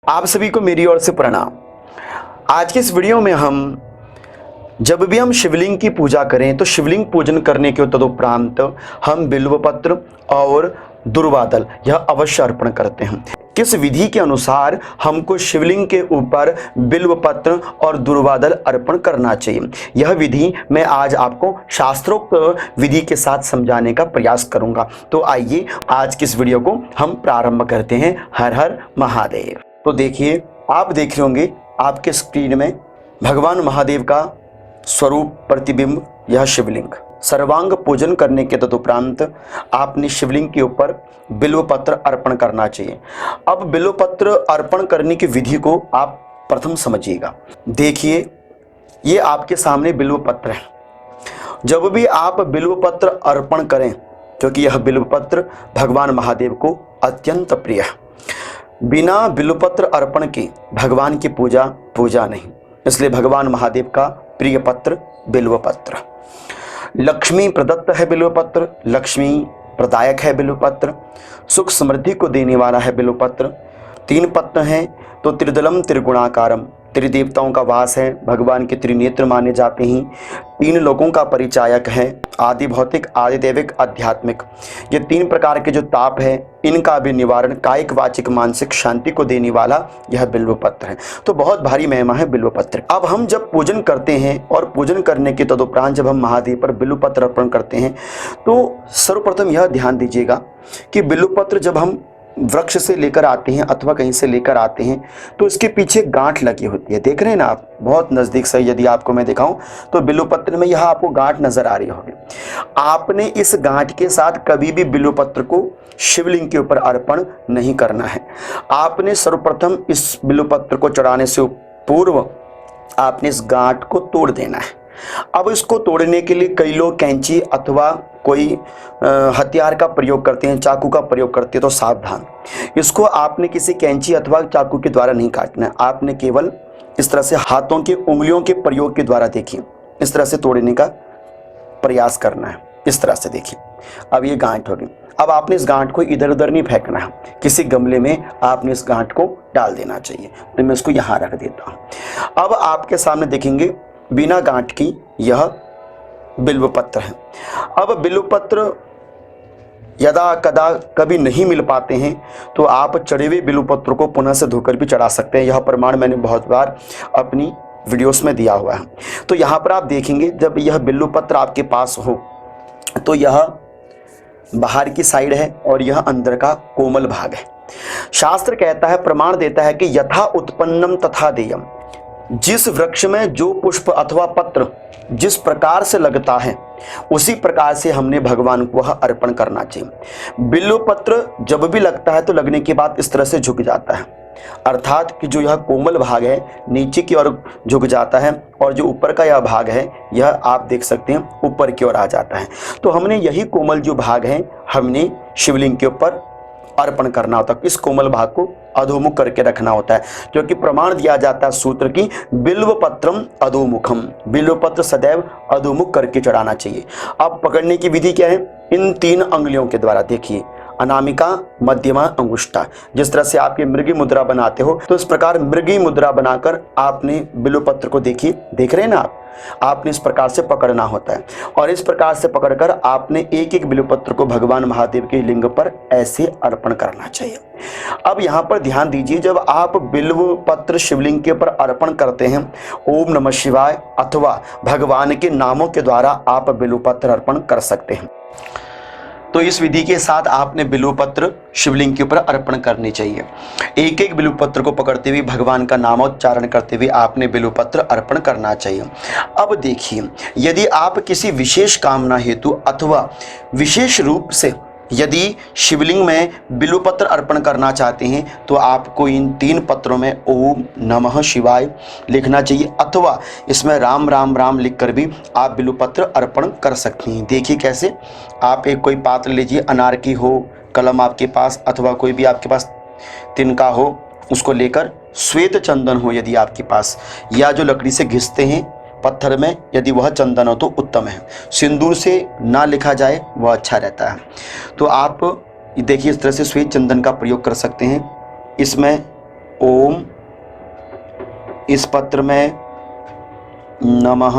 आप सभी को मेरी ओर से प्रणाम। आज के इस वीडियो में हम जब भी हम शिवलिंग की पूजा करें तो शिवलिंग पूजन करने के तदुपरांत हम बिल्वपत्र और दुर्वादल यह अवश्य अर्पण करते हैं। किस विधि के अनुसार हमको शिवलिंग के ऊपर बिल्वपत्र और दुर्वादल अर्पण करना चाहिए, यह विधि मैं आज आपको शास्त्रोक्त विधि के साथ समझाने का प्रयास करूंगा। तो आइए आज की इस वीडियो को हम प्रारंभ करते हैं। हर हर महादेव। तो देखिए, आप देख रहे होंगे आपके स्क्रीन में भगवान महादेव का स्वरूप प्रतिबिंब, यह शिवलिंग। सर्वांग पूजन करने के तदुपरांत आपने शिवलिंग के ऊपर बिल्वपत्र अर्पण करना चाहिए। अब बिल्वपत्र अर्पण करने की विधि को आप प्रथम समझिएगा। देखिए, ये आपके सामने बिल्वपत्र है। जब भी आप बिल्वपत्र अर्पण करें, क्योंकि यह बिल्वपत्र भगवान महादेव को अत्यंत प्रिय है, बिना बिल्वपत्र अर्पण के भगवान की पूजा नहीं, इसलिए भगवान महादेव का प्रिय पत्र बिल्वपत्र। लक्ष्मी प्रदत्त है बिल्वपत्र, लक्ष्मी प्रदायक है बिल्वपत्र, सुख समृद्धि को देने वाला है बिल्वपत्र। 3 पत्र हैं तो त्रिदलम त्रिगुणाकारम, त्रिदेवताओं का वास है, भगवान के त्रिनेत्र माने जाते हैं, 3 लोकों का परिचायक है, आदि भौतिक, आदि दैविक, आध्यात्मिक। ये 3 प्रकार के जो ताप है इनका भी निवारण, कायिक वाचिक मानसिक शांति को देने वाला यह बिल्वपत्र है। तो बहुत भारी महिमा है बिल्वपत्र। अब हम जब पूजन करते हैं और पूजन करने के तदुपरांत जब हम महादेव पर बिल्वपत्र अर्पण करते हैं तो सर्वप्रथम यह ध्यान दीजिएगा कि बिल्वपत्र जब हम वृक्ष से लेकर आते हैं अथवा कहीं से लेकर आते हैं तो इसके पीछे गांठ लगी होती है। देख रहे हैं ना आप, बहुत नज़दीक से यदि आपको मैं दिखाऊं तो बिल्वपत्र में यह आपको गांठ नजर आ रही होगी। आपने इस गांठ के साथ कभी भी बिल्वपत्र को शिवलिंग के ऊपर अर्पण नहीं करना है। आपने सर्वप्रथम इस बिल्वपत्र को चढ़ाने से पूर्व आपने इस गांठ को तोड़ देना है। अब इसको तोड़ने के लिए कई लोग कैंची अथवा कोई हथियार का प्रयोग करते हैं, चाकू का प्रयोग करते हैं, तो सावधान। इसको आपने किसी कैंची अथवा चाकू के द्वारा नहीं काटना है। आपने केवल इस तरह से हाथों के उंगलियों के प्रयोग के द्वारा देखिए इस तरह से तोड़ने का प्रयास करना है। इस तरह से देखिए, अब ये गांठ होगी। अब आपने इस गांठ को इधर उधर नहीं फेंकना है, किसी गमले में आपने इस गांठ को डाल देना चाहिए। तो मैं इसको यहाँ रख देता हूँ। अब आपके सामने देखेंगे बिना गांठ की यह बिल्वपत्र है। अब बिल्वपत्र यदा कदा कभी नहीं मिल पाते हैं तो आप चढ़े हुए बिल्वपत्र को पुनः से धोकर भी चढ़ा सकते हैं। यह प्रमाण मैंने बहुत बार अपनी वीडियोस में दिया हुआ है। तो यहाँ पर आप देखेंगे जब यह बिल्वपत्र आपके पास हो तो यह बाहर की साइड है और यह अंदर का कोमल भाग है। शास्त्र कहता है, प्रमाण देता है कि यथा उत्पन्नम तथा देयम, जिस वृक्ष में जो पुष्प अथवा पत्र जिस प्रकार से लगता है उसी प्रकार से हमने भगवान को वह अर्पण करना चाहिए। बिल्वपत्र जब भी लगता है तो लगने के बाद इस तरह से झुक जाता है, अर्थात कि जो यह कोमल भाग है नीचे की ओर झुक जाता है और जो ऊपर का यह भाग है यह आप देख सकते हैं ऊपर की ओर आ जाता है। तो हमने यही कोमल जो भाग है हमने शिवलिंग के ऊपर अर्पण करना होता है। इस कोमल भाग को अधोमुख करके रखना होता है, क्योंकि प्रमाण दिया जाता है सूत्र की बिल्वपत्रम अधोमुखम, बिल्वपत्र सदैव अधोमुख करके चढ़ाना चाहिए। अब पकड़ने की विधि क्या है? इन 3 अंगुलियों के द्वारा। देखिए, अनामिका, मध्यमा, अंगुष्ठा। जिस तरह से आप ये मृगी मुद्रा बनाते हो तो इस प्रकार मृगी मुद्रा बनाकर आपने बिल्वपत्र को देखिए, देख रहे हैं ना आपने इस प्रकार से पकड़ना होता है और इस प्रकार से पकड़कर आपने एक एक बिल्वपत्र को भगवान महादेव के लिंग पर ऐसे अर्पण करना चाहिए। अब यहाँ पर ध्यान दीजिए, जब आप बिल्वपत्र शिवलिंग के ऊपर अर्पण करते हैं ओम नमः शिवाय अथवा भगवान के नामों के द्वारा आप बिल्वपत्र अर्पण कर सकते हैं। तो इस विधि के साथ आपने बिल्वपत्र शिवलिंग के ऊपर अर्पण करनी चाहिए। एक एक बिल्वपत्र को पकड़ते हुए भगवान का नामोच्चारण करते हुए आपने बिल्वपत्र अर्पण करना चाहिए। अब देखिए, यदि आप किसी विशेष कामना हेतु अथवा विशेष रूप से यदि शिवलिंग में बिल्वपत्र अर्पण करना चाहते हैं तो आपको इन 3 पत्रों में ओम नमः शिवाय लिखना चाहिए अथवा इसमें राम राम राम लिखकर भी आप बिल्वपत्र अर्पण कर सकते हैं। देखिए कैसे, आप एक कोई पात्र लीजिए, अनार की हो कलम आपके पास अथवा कोई भी आपके पास तिनका हो, उसको लेकर श्वेत चंदन हो यदि आपके पास, या जो लकड़ी से घिसते हैं पत्थर में यदि वह चंदन हो तो उत्तम है। सिंदूर से ना लिखा जाए वह अच्छा रहता है। तो आप देखिए इस तरह से श्वेत चंदन का प्रयोग कर सकते हैं। इसमें ओम, इस पत्र में नमः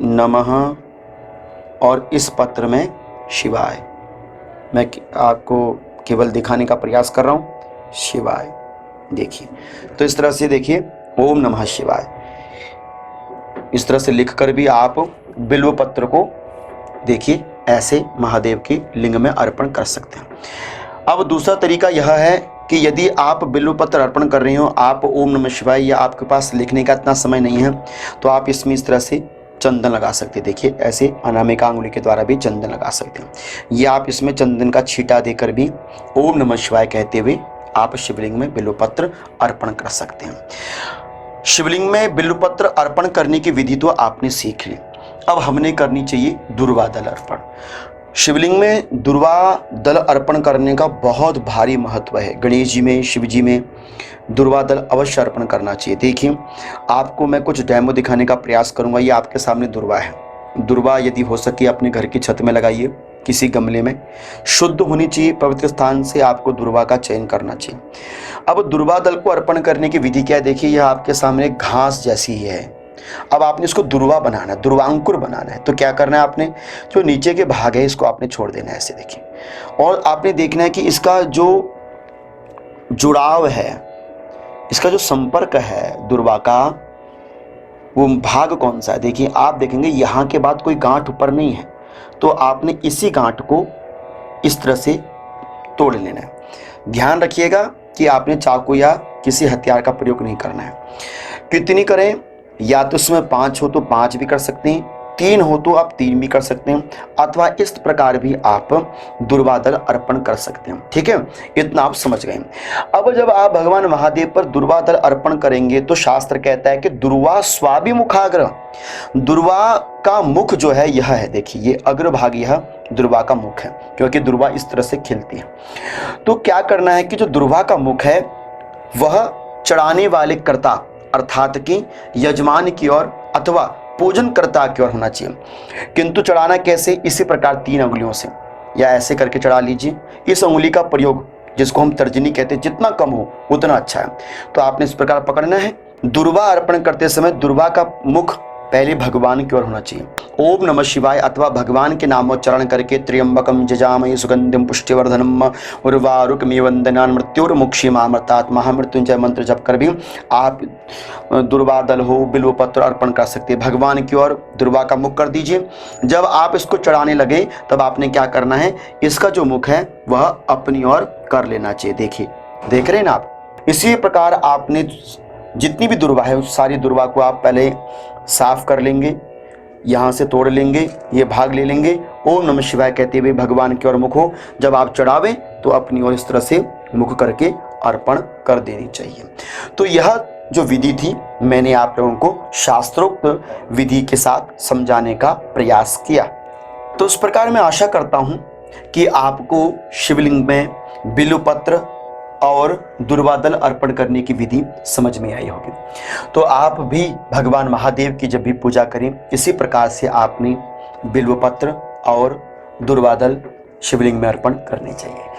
नमः और इस पत्र में शिवाय। मैं आपको केवल दिखाने का प्रयास कर रहा हूँ, शिवाय। देखिए, तो इस तरह से देखिए, ओम नमः शिवाय, इस तरह से लिखकर भी आप बिल्व पत्र को देखिए ऐसे महादेव के लिंग में अर्पण कर सकते हैं। अब दूसरा तरीका यह है कि यदि आप बिल्व पत्र अर्पण कर रहे हो, आप ओम नमः शिवाय, या आपके पास लिखने का इतना समय नहीं है, तो आप इसमें इस तरह से चंदन लगा सकते हैं। देखिए, ऐसे अनामिका अंगुली के द्वारा भी चंदन लगा सकते हैं, या आप इसमें चंदन का छींटा देकर भी ओम नमः शिवाय कहते हुए आप शिवलिंग में बिल्वपत्र अर्पण कर सकते हैं। शिवलिंग में बिल्वपत्र अर्पण करने की विधि तो आपने सीख ली, अब हमने करनी चाहिए दुर्वा दल अर्पण। शिवलिंग में दुर्वा दल अर्पण करने का बहुत भारी महत्व है। गणेश जी में, शिव जी में दुर्वा दल अवश्य अर्पण करना चाहिए। देखिए, आपको मैं कुछ डेमो दिखाने का प्रयास करूंगा। ये आपके सामने दुर्वा है। दुर्वा यदि हो सके अपने घर की छत में लगाइए, किसी गमले में, शुद्ध होनी चाहिए, पवित्र स्थान से आपको दुर्वा का चयन करना चाहिए। अब दुर्वा दल को अर्पण करने की विधि क्या है? देखिए, यह आपके सामने घास जैसी ही है। अब आपने इसको दुर्वा बनाना है, दुर्वांकुर बनाना है। तो क्या करना है आपने, जो नीचे के भाग है इसको आपने छोड़ देना है, ऐसे देखिए, और आपने देखना है कि इसका जो जुड़ाव है, इसका जो संपर्क है दुर्वा का, वो भाग कौन सा है। देखिए, आप देखेंगे यहाँ के बाद कोई गांठ ऊपर नहीं है, तो आपने इसी गांठ को इस तरह से तोड़ लेना है। ध्यान रखिएगा कि आपने चाकू या किसी हथियार का प्रयोग नहीं करना है। कितनी करें, या तो इसमें 5 हो तो 5 भी कर सकते हैं, 3 हो तो आप 3 भी कर सकते हैं, अथवा इस प्रकार भी आप दुर्वा दल अर्पण कर सकते हैं। ठीक है, इतना आप समझ गए। अब जब आप भगवान महादेव पर दुर्वा दल अर्पण करेंगे तो शास्त्र कहता है कि दुर्वा स्वाभिमुखाग्र, दुर्वा का मुख जो है यह है। देखिए, ये अग्रभाग यह दुर्वा का मुख है, क्योंकि दुर्वा इस तरह से खिलती है। तो क्या करना है कि जो दुर्वा का मुख है वह चढ़ाने वाले कर्ता अर्थात कि यजमान की ओर अथवा पूजन कर्ता की ओर होना चाहिए। किंतु चढ़ाना कैसे? इसी प्रकार 3 अंगुलियों से, या ऐसे करके चढ़ा लीजिए। इस अंगुली का प्रयोग, जिसको हम तर्जनी कहते हैं, जितना कम हो उतना अच्छा है। तो आपने इस प्रकार पकड़ना है। दुर्वा अर्पण करते समय दुर्वा का मुख पहले भगवान की ओर होना चाहिए। ओम नमः शिवाय अथवा भगवान के नामोच्चारण करके त्र्यंबकम जजामहि सुगंधिम पुष्टिवर्धनम उर्वारुकमिव वंदनान् मृत्युर्मुक्षीमामृतात् महामृत्युंजय मंत्र जप कर भी आप दुर्वा दल हो, बिल्व पत्र अर्पण कर सकते हैं। भगवान की ओर दुर्वा का मुख कर दीजिए। जब आप इसको चढ़ाने लगे तब आपने क्या करना है, इसका जो मुख है वह अपनी ओर कर लेना चाहिए। देखिए, देख रहे हैं ना आप। इसी प्रकार आपने जितनी भी दुर्वा है उस सारी दुर्वा को आप पहले साफ कर लेंगे, यहाँ से तोड़ लेंगे, ये भाग ले लेंगे। ओम नमः शिवाय कहते हुए भगवान की ओर मुख हो। जब आप चढ़ावें तो अपनी ओर इस तरह से मुख करके अर्पण कर देनी चाहिए। तो यह जो विधि थी, मैंने आप लोगों को शास्त्रोक्त विधि के साथ समझाने का प्रयास किया। तो इस प्रकार मैं आशा करता हूँ कि आपको शिवलिंग में बिल्व पत्र और दुर्वा दल अर्पण करने की विधि समझ में आई होगी। तो आप भी भगवान महादेव की जब भी पूजा करें, इसी प्रकार से आपने बिल्व पत्र और दुर्वा दल शिवलिंग में अर्पण करने चाहिए।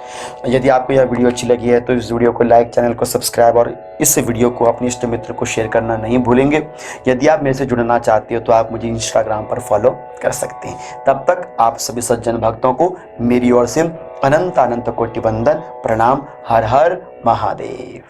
यदि आपको यह वीडियो अच्छी लगी है तो इस वीडियो को लाइक, चैनल को सब्सक्राइब और इस वीडियो को अपने इष्ट मित्र को शेयर करना नहीं भूलेंगे। यदि आप मेरे से जुड़ना चाहते हो तो आप मुझे इंस्टाग्राम पर फॉलो कर सकते हैं। तब तक आप सभी सज्जन भक्तों को मेरी ओर से अनंत अनंत कोटि वंदन, प्रणाम। हर हर महादेव।